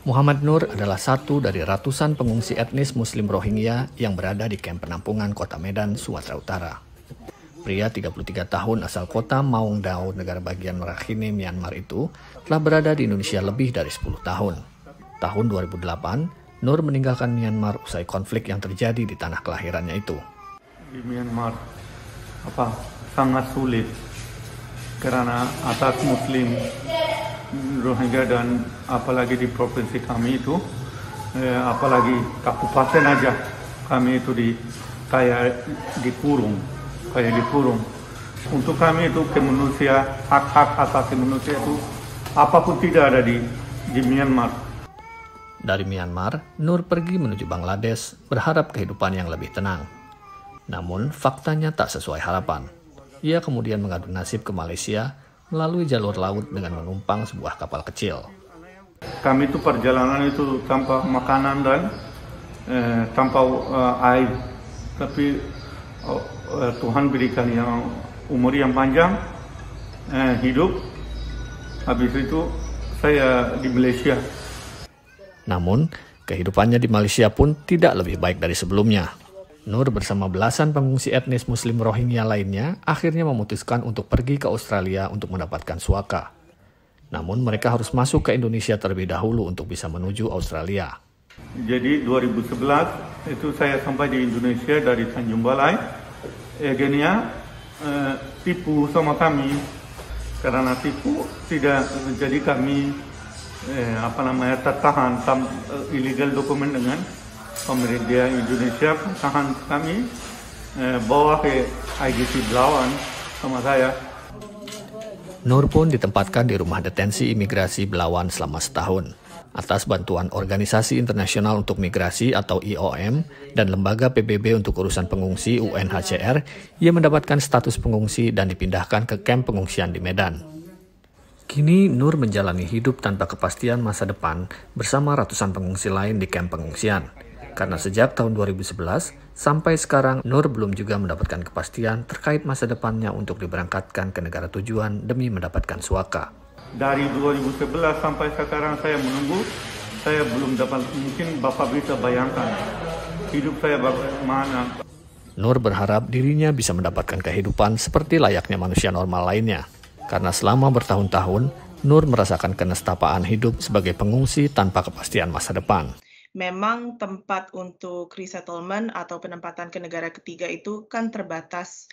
Muhammad Nur adalah satu dari ratusan pengungsi etnis Muslim Rohingya yang berada di kamp penampungan Kota Medan, Sumatera Utara. Pria 33 tahun asal kota Maung Dao, negara bagian Rakhine, Myanmar itu telah berada di Indonesia lebih dari 10 tahun. Tahun 2008, Nur meninggalkan Myanmar usai konflik yang terjadi di tanah kelahirannya itu. Di Myanmar sangat sulit karena atas Muslim Rohingya dan apalagi di provinsi kami itu, apalagi kabupaten aja kami itu kayak dikurung. Untuk kami itu kemanusiaan, hak-hak asasi manusia itu apapun tidak ada di Myanmar. Dari Myanmar, Nur pergi menuju Bangladesh berharap kehidupan yang lebih tenang. Namun, faktanya tak sesuai harapan. Ia kemudian mengadu nasib ke Malaysia melalui jalur laut dengan menumpang sebuah kapal kecil. Kami itu perjalanan itu tanpa makanan dan tanpa air. Tapi Tuhan berikan yang umur yang panjang, hidup. Habis itu saya di Malaysia. Namun, kehidupannya di Malaysia pun tidak lebih baik dari sebelumnya. Nur bersama belasan pengungsi etnis Muslim Rohingya lainnya akhirnya memutuskan untuk pergi ke Australia untuk mendapatkan suaka. Namun mereka harus masuk ke Indonesia terlebih dahulu untuk bisa menuju Australia. Jadi 2011 itu saya sampai di Indonesia dari Tanjung Balai. Akhirnya tipu sama kami. Karena tipu tidak jadi kami tertahan illegal dokumen dengan pemerintah Indonesia. Tahan kami bawa ke IGC Belawan sama saya. Nur pun ditempatkan di rumah detensi imigrasi Belawan selama setahun. Atas bantuan Organisasi Internasional untuk Migrasi atau IOM dan Lembaga PBB untuk Urusan Pengungsi UNHCR, ia mendapatkan status pengungsi dan dipindahkan ke kamp pengungsian di Medan. Kini Nur menjalani hidup tanpa kepastian masa depan bersama ratusan pengungsi lain di kamp pengungsian. Karena sejak tahun 2011 sampai sekarang Nur belum juga mendapatkan kepastian terkait masa depannya untuk diberangkatkan ke negara tujuan demi mendapatkan suaka. Dari 2011 sampai sekarang saya menunggu, saya belum dapat. Mungkin Bapak bisa bayangkan hidup saya bagaimana. Nur berharap dirinya bisa mendapatkan kehidupan seperti layaknya manusia normal lainnya. Karena selama bertahun-tahun, Nur merasakan kenestapaan hidup sebagai pengungsi tanpa kepastian masa depan. Memang tempat untuk resettlement atau penempatan ke negara ketiga itu kan terbatas,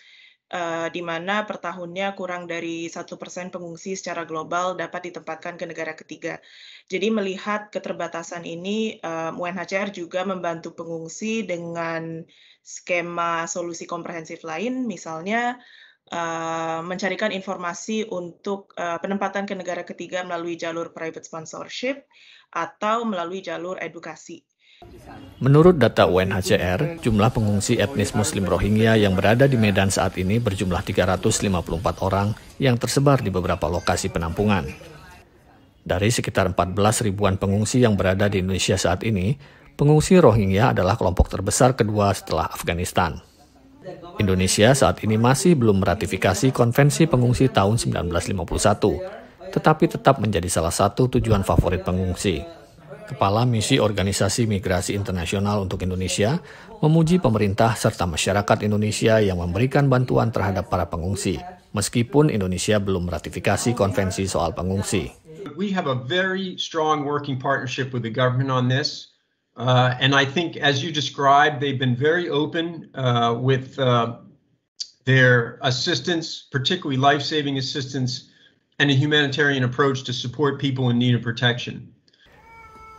di mana per tahunnya kurang dari 1% pengungsi secara global dapat ditempatkan ke negara ketiga. Jadi melihat keterbatasan ini, UNHCR juga membantu pengungsi dengan skema solusi komprehensif lain, misalnya mencarikan informasi untuk penempatan ke negara ketiga melalui jalur private sponsorship atau melalui jalur edukasi. Menurut data UNHCR, jumlah pengungsi etnis Muslim Rohingya yang berada di Medan saat ini berjumlah 354 orang yang tersebar di beberapa lokasi penampungan. Dari sekitar 14 ribuan pengungsi yang berada di Indonesia saat ini, pengungsi Rohingya adalah kelompok terbesar kedua setelah Afghanistan. Indonesia saat ini masih belum meratifikasi Konvensi Pengungsi tahun 1951, tetapi tetap menjadi salah satu tujuan favorit pengungsi. Kepala Misi Organisasi Migrasi Internasional untuk Indonesia memuji pemerintah serta masyarakat Indonesia yang memberikan bantuan terhadap para pengungsi, meskipun Indonesia belum meratifikasi konvensi soal pengungsi. We have a very strong working partnership with the government on this. And I think, as you described, they've been very open with their assistance, particularly life-saving assistance, and a humanitarian approach to support people in need of protection.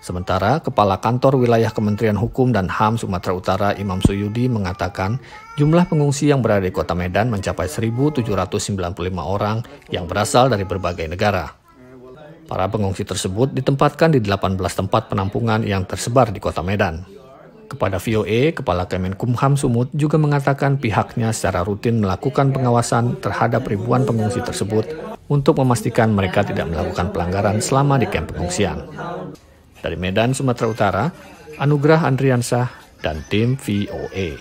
Sementara Kepala Kantor Wilayah Kementerian Hukum dan HAM Sumatera Utara Imam Suyudi mengatakan jumlah pengungsi yang berada di Kota Medan mencapai 1.795 orang yang berasal dari berbagai negara. Para pengungsi tersebut ditempatkan di 18 tempat penampungan yang tersebar di Kota Medan. Kepada VOA, Kepala Kemenkumham Sumut juga mengatakan pihaknya secara rutin melakukan pengawasan terhadap ribuan pengungsi tersebut untuk memastikan mereka tidak melakukan pelanggaran selama di kamp pengungsian. Dari Medan, Sumatera Utara, Anugrah Andriansah dan tim VOA.